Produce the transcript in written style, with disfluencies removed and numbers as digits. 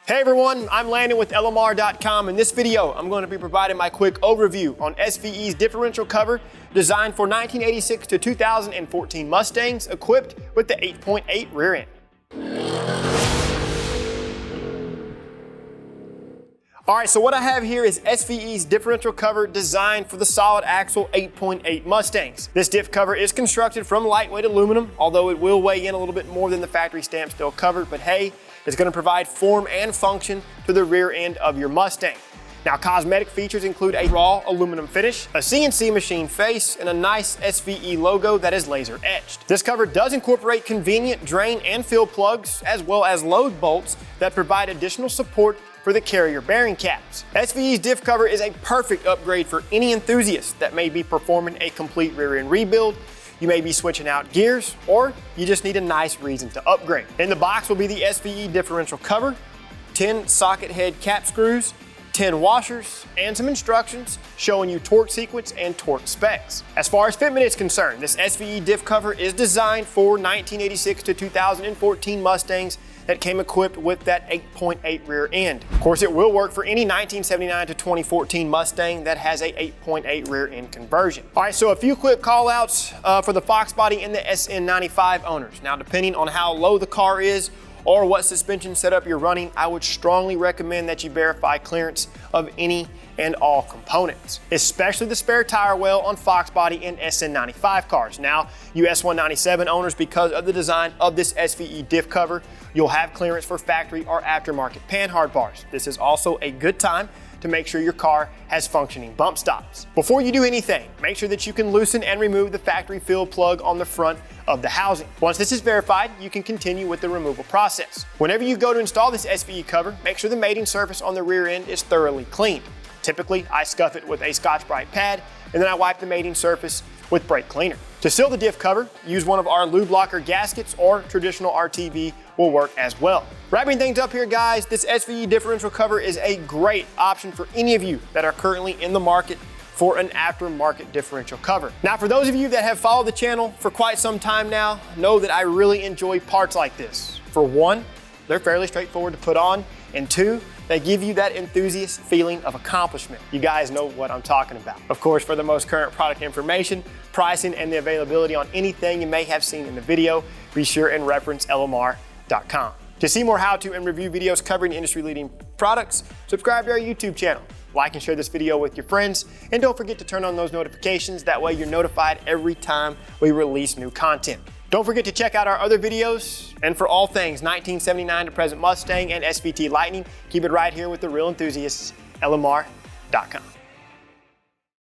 Hey everyone, I'm Landon with LMR.com. In this video, I'm going to be providing my quick overview on SVE's differential cover designed for 1986 to 2014 Mustangs equipped with the 8.8 rear end. All right, so what I have here is SVE's differential cover designed for the solid axle 8.8 Mustangs. This diff cover is constructed from lightweight aluminum, although it will weigh in a little bit more than the factory stamp steel cover, but hey, it's going to provide form and function to the rear end of your Mustang. Now, cosmetic features include a raw aluminum finish, a CNC machine face, and a nice SVE logo that is laser etched. This cover does incorporate convenient drain and fill plugs, as well as load bolts that provide additional support for the carrier bearing caps. SVE's diff cover is a perfect upgrade for any enthusiast that may be performing a complete rear end rebuild. You may be switching out gears, or you just need a nice reason to upgrade. In the box will be the SVE differential cover, 10 socket head cap screws, 10 washers, and some instructions showing you torque sequence and torque specs. As far as fitment is concerned, this SVE diff cover is designed for 1986 to 2014 Mustangs that came equipped with that 8.8 rear end. Of course, it will work for any 1979 to 2014 Mustang that has a 8.8 rear end conversion. All right, so a few quick call outs for the Fox body and the SN95 owners. Now, depending on how low the car is or what suspension setup you're running, I would strongly recommend that you verify clearance of any and all components, especially the spare tire well on Fox body and SN95 cars. Now, you S197 owners, because of the design of this SVE diff cover, you'll have clearance for factory or aftermarket panhard bars. This is also a good time to make sure your car has functioning bump stops. Before you do anything, make sure that you can loosen and remove the factory fill plug on the front of the housing. Once this is verified, you can continue with the removal process. Whenever you go to install this SVE cover, make sure the mating surface on the rear end is thoroughly cleaned. Typically, I scuff it with a Scotch-Brite pad, and then I wipe the mating surface with brake cleaner. To seal the diff cover, use one of our lube locker gaskets, or traditional RTV will work as well. Wrapping things up here, guys, this SVE differential cover is a great option for any of you that are currently in the market for an aftermarket differential cover. Now, for those of you that have followed the channel for quite some time now, know that I really enjoy parts like this. For one, they're fairly straightforward to put on, and two, they give you that enthusiast feeling of accomplishment. You guys know what I'm talking about. Of course, for the most current product information, pricing, and the availability on anything you may have seen in the video, be sure and reference LMR.com. To see more how-to and review videos covering industry-leading products, subscribe to our YouTube channel. Like and share this video with your friends, and don't forget to turn on those notifications. That way you're notified every time we release new content. Don't forget to check out our other videos, and for all things 1979 to present Mustang and SVT Lightning, keep it right here with the real enthusiasts, LMR.com.